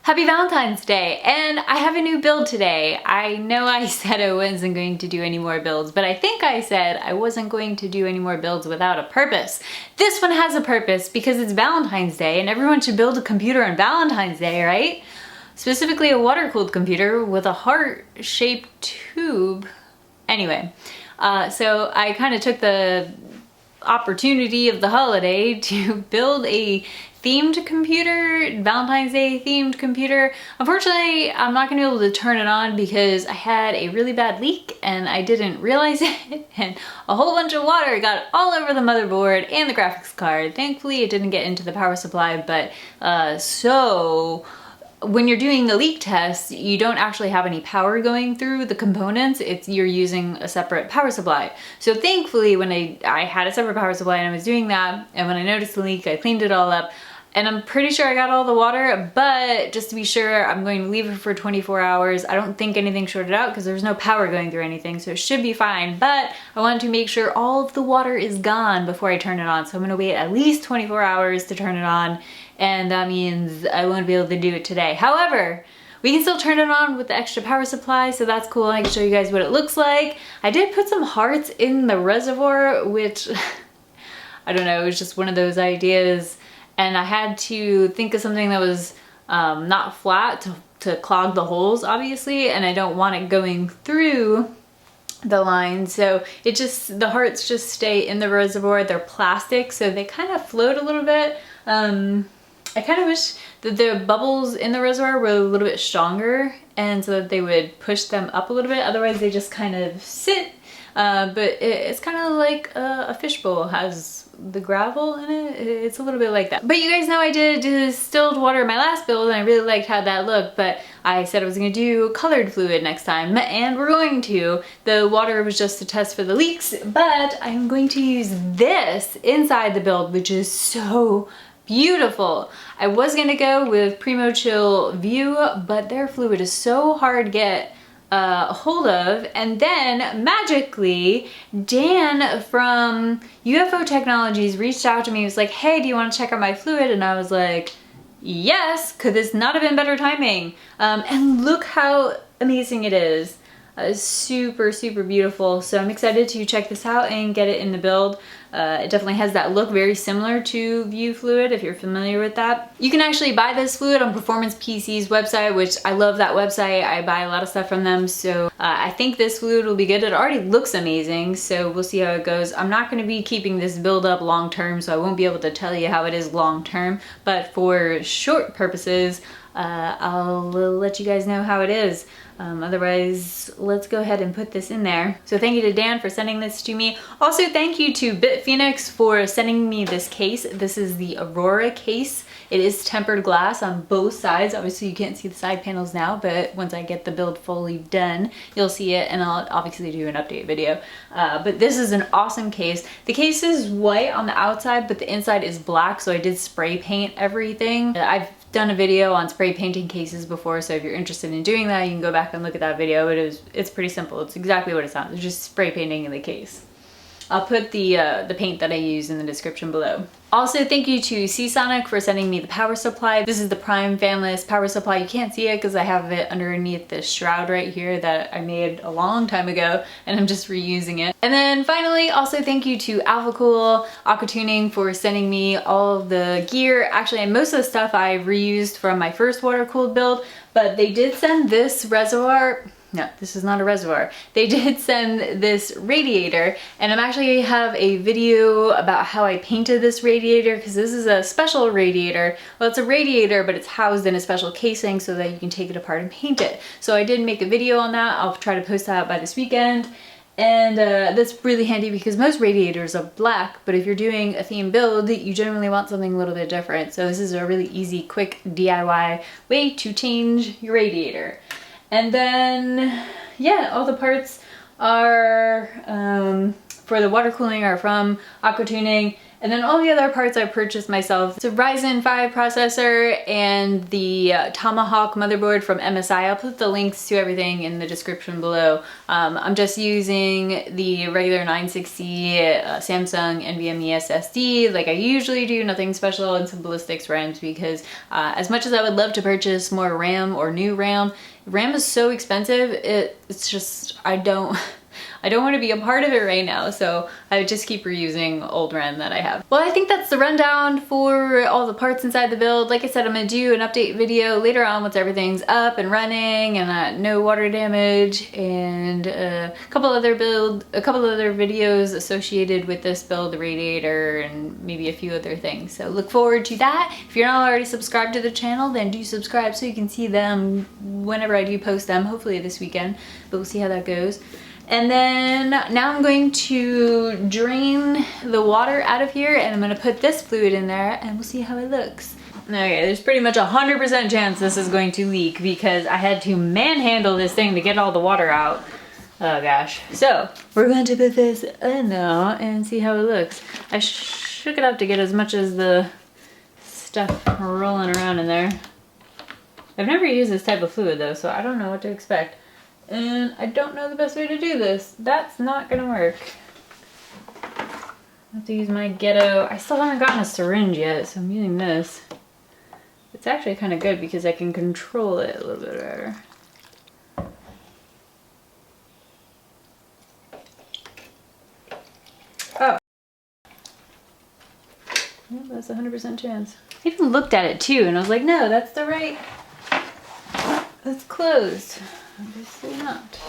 Happy Valentine's Day, and I have a new build today. I know I said I wasn't going to do any more builds, but I think I said I wasn't going to do any more builds without a purpose. This one has a purpose because it's Valentine's Day and everyone should build a computer on Valentine's Day, right? Specifically a water-cooled computer with a heart-shaped tube. Anyway, so I kind of took the opportunity of the holiday to build a themed computer, Valentine's Day themed computer. Unfortunately, I'm not gonna be able to turn it on because I had a really bad leak and I didn't realize it, and a whole bunch of water got all over the motherboard and the graphics card. Thankfully, it didn't get into the power supply, but so when you're doing the leak test, you don't actually have any power going through the components. You're using a separate power supply. So thankfully, when I had a separate power supply and I was doing that, and when I noticed the leak, I cleaned it all up. And I'm pretty sure I got all the water, but just to be sure, I'm going to leave it for 24 hours. I don't think anything shorted out because there's no power going through anything, so it should be fine. But I wanted to make sure all of the water is gone before I turn it on. So I'm gonna wait at least 24 hours to turn it on, and that means I won't be able to do it today. However, we can still turn it on with the extra power supply, so that's cool. I can show you guys what it looks like. I did put some hearts in the reservoir, which, I don't know, it was just one of those ideas. And I had to think of something that was not flat to clog the holes, obviously, and I don't want it going through the line. So the hearts just stay in the reservoir. They're plastic, so they kind of float a little bit. I kind of wish that the bubbles in the reservoir were a little bit stronger, and so that they would push them up a little bit. Otherwise, they just kind of sit. But it's kind of like a fishbowl has the gravel in it. It's a little bit like that. But you guys know I did distilled water in my last build and I really liked how that looked, but I said I was gonna do colored fluid next time, and we're going to. The water was just to test for the leaks, but I'm going to use this inside the build, which is so beautiful. I was gonna go with Primo Chill View, but their fluid is so hard to get a hold of, and then magically Dan from UFO Technologies reached out to me. He was like, hey, do you want to check out my fluid? And I was like, yes, could this not have been better timing? And look how amazing it is. Super beautiful. So I'm excited to check this out and get it in the build. It definitely has that look very similar to View Fluid, if you're familiar with that. You can actually buy this fluid on Performance PC's website, which I love that website. I buy a lot of stuff from them, so I think this fluid will be good. It already looks amazing, so we'll see how it goes. I'm not going to be keeping this build up long term, so I won't be able to tell you how it is long term, but for short purposes, I'll let you guys know how it is. Otherwise, let's go ahead and put this in there. So thank you to Dan for sending this to me. Also, thank you to BitFenix for sending me this case. This is the Aurora case. It is tempered glass on both sides. Obviously, you can't see the side panels now, but once I get the build fully done, you'll see it, and I'll obviously do an update video. But this is an awesome case. The case is white on the outside, but the inside is black, so I did spray paint everything. I've done a video on spray painting cases before, so if you're interested in doing that, you can go back and look at that video. It's pretty simple. It's exactly what it sounds. It's just spray painting in the case. I'll put the paint that I use in the description below. Also, thank you to Seasonic for sending me the power supply. This is the Prime fanless power supply. You can't see it because I have it underneath this shroud right here that I made a long time ago, and I'm just reusing it. And then finally, also thank you to Aquatuning for sending me all of the gear. Actually, most of the stuff I reused from my first water-cooled build, but they did send this reservoir. No, this is not a reservoir. They did send this radiator, and I'm actually have a video about how I painted this radiator, because this is a special radiator. Well, it's a radiator, but it's housed in a special casing so that you can take it apart and paint it. So I did make a video on that. I'll try to post that by this weekend. And that's really handy because most radiators are black, but if you're doing a theme build, you generally want something a little bit different. So this is a really easy, quick DIY way to change your radiator. And then, yeah, all the parts are for the water cooling are from Aquatuning. And then all the other parts I purchased myself. It's a Ryzen 5 processor and the Tomahawk motherboard from MSI. I'll put the links to everything in the description below. I'm just using the regular 960 Samsung NVMe SSD like I usually do, nothing special, and some ballistics RAMs because as much as I would love to purchase more RAM or new RAM, RAM is so expensive, it's just, I don't want to be a part of it right now, so I would just keep reusing old RAM that I have. Well, I think that's the rundown for all the parts inside the build. Like I said, I'm gonna do an update video later on once everything's up and running and no water damage, and a couple other videos associated with this build, the radiator, and maybe a few other things. So look forward to that. If you're not already subscribed to the channel, then do subscribe so you can see them whenever I do post them, hopefully this weekend, but we'll see how that goes. And then now I'm going to drain the water out of here and I'm gonna put this fluid in there and we'll see how it looks. Okay, there's pretty much 100% chance this is going to leak because I had to manhandle this thing to get all the water out. Oh gosh. So we're going to put this in now and see how it looks. I shook it up to get as much as the stuff rolling around in there. I've never used this type of fluid though, so I don't know what to expect. And I don't know the best way to do this. That's not gonna work. I have to use my ghetto. I still haven't gotten a syringe yet, so I'm using this. It's actually kind of good because I can control it a little bit better. Oh. Yeah, that's 100% chance. I even looked at it too and I was like, no, that's the right, that's closed. Obviously not.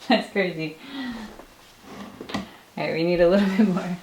That's crazy. Alright, we need a little bit more.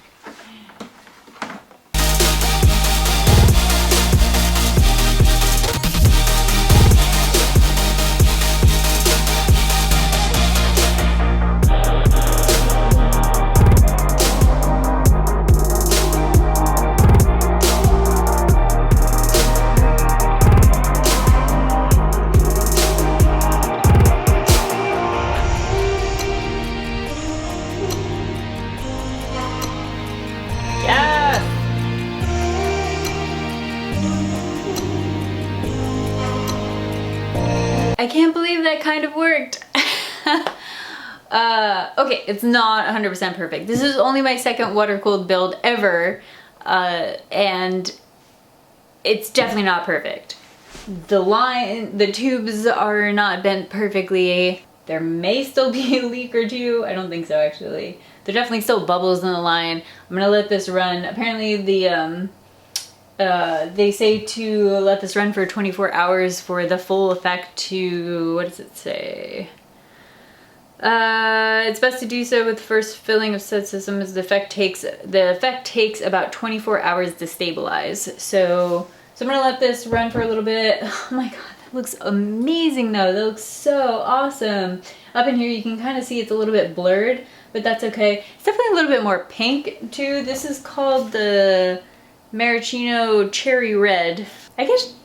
I can't believe that kind of worked. Okay, it's not 100% perfect. This is only my second water-cooled build ever, and it's definitely not perfect. The tubes are not bent perfectly. There may still be a leak or two. I don't think so, actually. There are definitely still bubbles in the line. I'm gonna let this run. Apparently they say to let this run for 24 hours for the full effect to, what does it say? It's best to do so with the first filling of said system as the effect takes about 24 hours to stabilize. So I'm gonna let this run for a little bit. Oh my god, that looks amazing though. That looks so awesome. Up in here you can kind of see it's a little bit blurred, but that's okay. It's definitely a little bit more pink too. This is called the Maraschino Cherry Red. I guess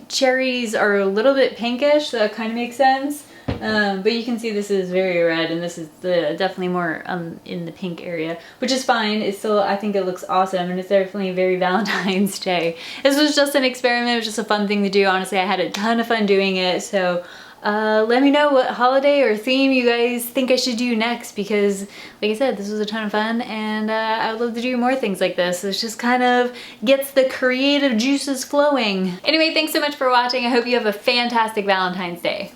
cherries are a little bit pinkish, so that kind of makes sense. But you can see this is very red, and this is definitely more in the pink area, which is fine. It's still, I think it looks awesome, and it's definitely very Valentine's Day. This was just an experiment. It was just a fun thing to do. Honestly, I had a ton of fun doing it, so let me know what holiday or theme you guys think I should do next, because like I said, this was a ton of fun, and I would love to do more things like this. It just kind of gets the creative juices flowing. Anyway, thanks so much for watching. I hope you have a fantastic Valentine's Day.